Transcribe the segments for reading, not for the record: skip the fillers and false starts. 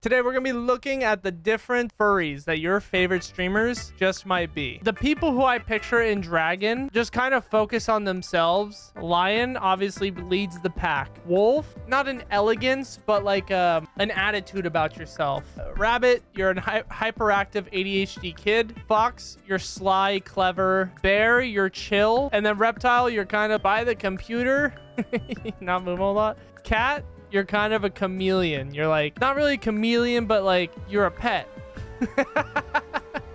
Today, we're going to be looking at the different furries that your favorite streamers just might be. The people who I picture in Dragon just kind of focus on themselves. Lion obviously leads the pack. Wolf, not an elegance, but like an attitude about yourself. Rabbit, you're an hyperactive ADHD kid. Fox, you're sly, clever. Bear, you're chill. And then Reptile, you're kind of by the computer. Not moving a lot. Cat, you're kind of a chameleon. You're like, not really a chameleon, but like you're a pet.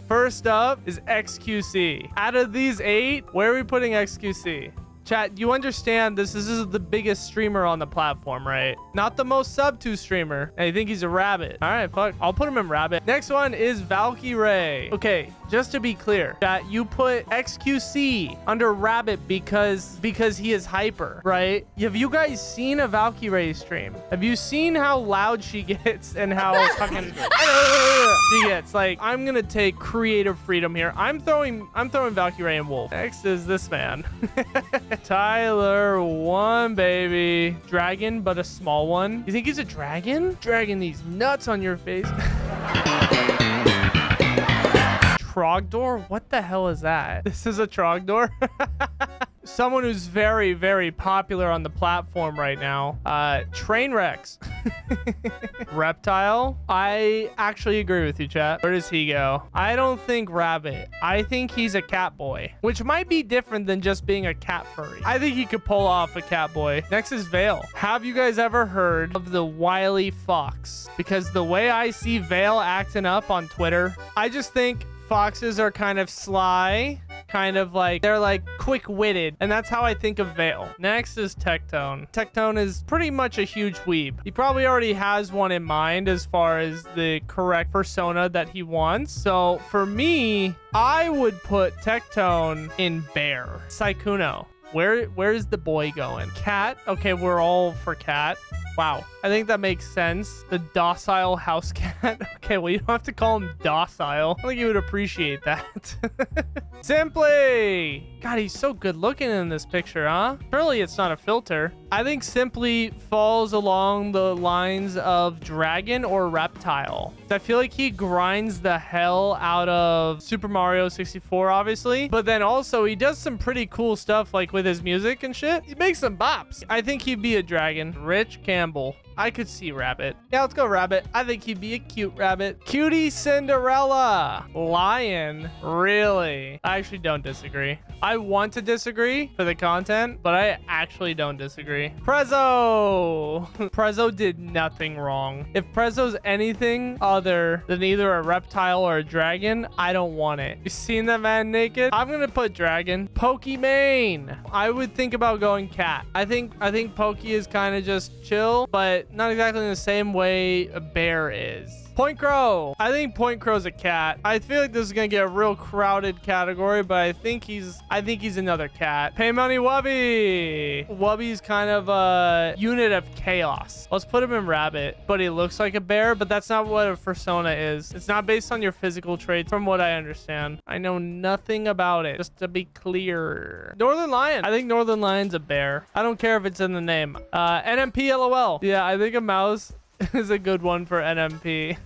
First up is XQC. Out of these 8, where are we putting XQC? Chat, you understand this is the biggest streamer on the platform, right? Not the most sub to streamer. I think he's a rabbit. All right, fuck. I'll put him in rabbit. Next one is Valkyrae. Okay, just to be clear, chat, you put XQC under rabbit because he is hyper, right? Have you guys seen a Valkyrae stream? Have you seen how loud she gets and how fucking she gets? Like, I'm gonna take creative freedom here. I'm throwing Valkyrae and Wolf. Next is this man. Tyler 1, baby. Dragon, but a small one. You think he's a dragon? Dragging these nuts on your face. Trogdor? What the hell is that? This is a Trogdor? Someone who's very, very popular on the platform right now. Trainwrecks. Reptile. I actually agree with you, chat. Where does he go? I don't think rabbit. I think he's a cat boy, which might be different than just being a cat furry. I think he could pull off a cat boy. Next is Vale. Have you guys ever heard of the wily fox? Because the way I see Vale acting up on Twitter, I just think foxes are kind of sly, kind of like they're like quick-witted, and that's how I think of Vale. Next is Tectone. Tectone is pretty much a huge weeb. He probably already has one in mind as far as the correct persona that he wants. So for me, I would put Tectone in bear. Sykkuno. Where's the boy going? Cat. Okay, we're all for cat. Wow, I think that makes sense. The docile house cat. Okay, well, you don't have to call him docile. I think you would appreciate that. Simply. God, he's so good looking in this picture, huh? Surely it's not a filter. I think Simply falls along the lines of dragon or reptile. I feel like he grinds the hell out of Super Mario 64, obviously. But then also he does some pretty cool stuff like with his music and shit. He makes some bops. I think he'd be a dragon. Rich Campbell. I could see rabbit. Yeah, let's go rabbit. I think he'd be a cute rabbit. Cutie Cinderella. Lion. Really? I actually don't disagree. I want to disagree for the content, but I actually don't disagree. Prezzo. Prezzo did nothing wrong. If Prezzo's anything other than either a reptile or a dragon, I don't want it. You seen that man naked? I'm gonna put dragon. Pokimane. I would think about going cat. I think Pokey is kind of just chill, but not exactly in the same way a bear is. Point Crow. I think Point Crow's a cat. I feel like this is gonna get a real crowded category, but I think he's another cat. Pay Money Wubby. Wubby's kind of a unit of chaos. Let's put him in rabbit, but he looks like a bear, but that's not what a fursona is. It's not based on your physical traits from what I understand. I know nothing about it, just to be clear. Northern Lion. I think Northern Lion's a bear. I don't care if it's in the name. NMP LOL. Yeah, I think a mouse is a good one for NMP.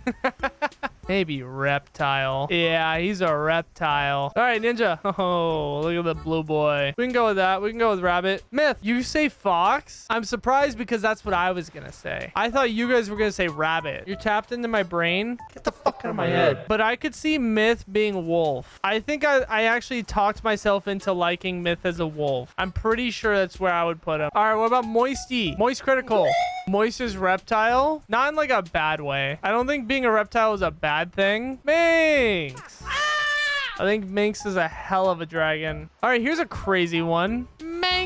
Maybe reptile. Yeah, he's a reptile. All right, Ninja. Oh, look at the blue boy. We can go with that. We can go with rabbit. Myth, you say fox? I'm surprised because that's what I was gonna say. I thought you guys were gonna say rabbit. You're tapped into my brain. Get the fuck out of my head. But I could see Myth being wolf. I think I actually talked myself into liking Myth as a wolf. I'm pretty sure that's where I would put him. All right, what about Moisty? Moist Critical. Moist is reptile. Not in like a bad way. I don't think being a reptile is a bad thing. Minx. I think Minx is a hell of a dragon. All right, here's a crazy one. Mango.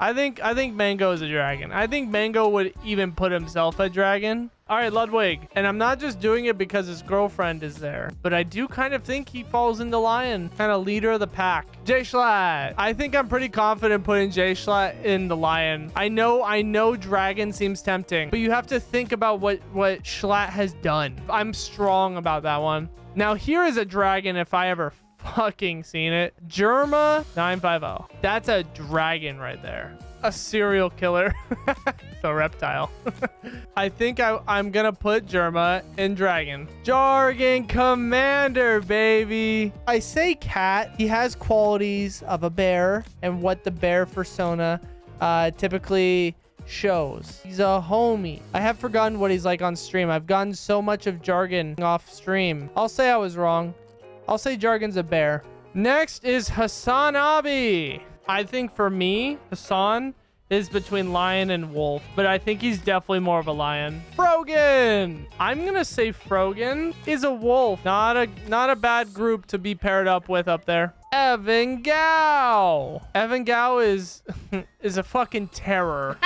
I think Mango is a dragon. I think Mango would even put himself a dragon. All right, Ludwig. And I'm not just doing it because his girlfriend is there, but I do kind of think he falls into lion, kind of leader of the pack. Schlatt. I think I'm pretty confident putting Schlatt in the lion. I know dragon seems tempting, but you have to think about what Schlatt has done. I'm strong about that one. Now here is a dragon if I ever fucking seen it. Germa 950. That's a dragon right there. A serial killer. So reptile. I think I'm gonna put Germa in dragon. Jargon commander, baby. I say cat. He has qualities of a bear and what the bear fursona typically shows. He's a homie. I have forgotten what he's like on stream. I've gotten so much of Jargon off stream. I'll say I was wrong. I'll say Jargon's a bear. Next is Hassan Abi. I think for me, Hassan is between lion and wolf, but I think he's definitely more of a lion. Frogan. I'm gonna say Frogan is a wolf. Not a bad group to be paired up with up there. Evan Gao. Evan Gao is is a fucking terror.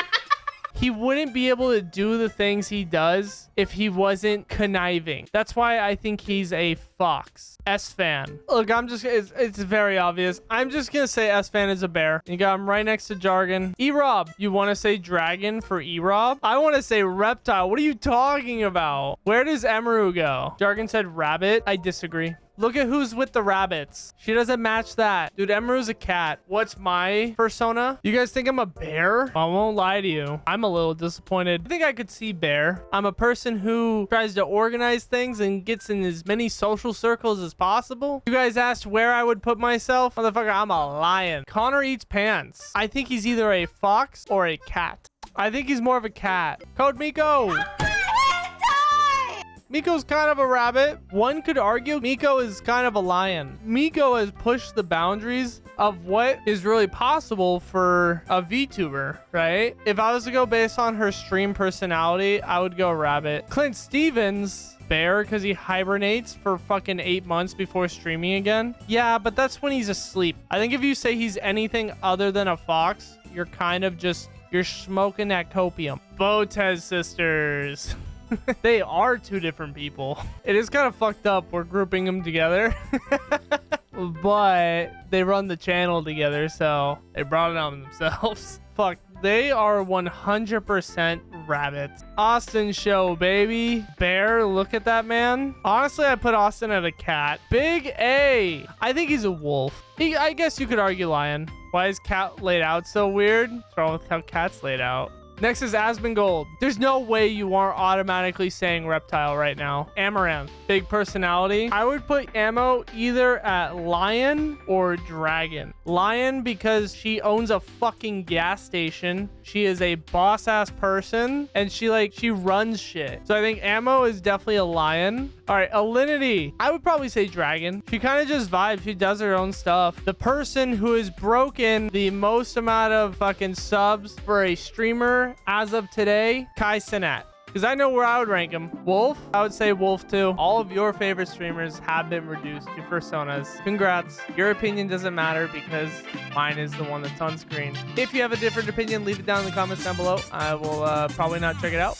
He wouldn't be able to do the things he does if he wasn't conniving. That's why I think he's a fox. S-Fan. Look, it's very obvious. I'm just going to say S-Fan is a bear. You got him right next to Jargon. E-Rob, you want to say dragon for E-Rob? I want to say reptile. What are you talking about? Where does Emeru go? Jargon said rabbit. I disagree. Look at who's with the rabbits. She doesn't match that. Dude, Emeru's a cat. What's my persona? You guys think I'm a bear? I won't lie to you. I'm a little disappointed. I think I could see bear. I'm a person who tries to organize things and gets in as many social circles as possible. You guys asked where I would put myself. Motherfucker, I'm a lion. Connor eats pants. I think he's either a fox or a cat. I think he's more of a cat. Code Miko. Miko's kind of a rabbit. One could argue Miko is kind of a lion. Miko has pushed the boundaries of what is really possible for a VTuber, right? If I was to go based on her stream personality, I would go rabbit. Clint Stevens, bear, because he hibernates for fucking 8 months before streaming again. Yeah, but that's when he's asleep. I think if you say he's anything other than a fox, you're kind of just, you're smoking that copium. Botez sisters. They are two different people. It is kind of fucked up we're grouping them together. But they run the channel together, so they brought it on themselves. Fuck, they are 100% rabbits. Austin show, baby. Bear, look at that man. Honestly, I put Austin at a cat. Big A. I think he's a wolf. I guess you could argue lion. Why is cat laid out so weird? What's wrong with how cat's laid out? Next is Asmongold. There's no way you aren't automatically saying reptile right now. Amaranth, big personality. I would put Ammo either at lion or dragon. Lion because she owns a fucking gas station. She is a boss ass person and she runs shit. So I think Ammo is definitely a lion. All right, Alinity. I would probably say dragon. She kind of just vibes. She does her own stuff. The person who has broken the most amount of fucking subs for a streamer as of today, Kai Cenat. Because I know where I would rank him. Wolf? I would say Wolf too. All of your favorite streamers have been reduced to fursonas. Congrats. Your opinion doesn't matter because mine is the one that's on screen. If you have a different opinion, leave it down in the comments down below. I will probably not check it out.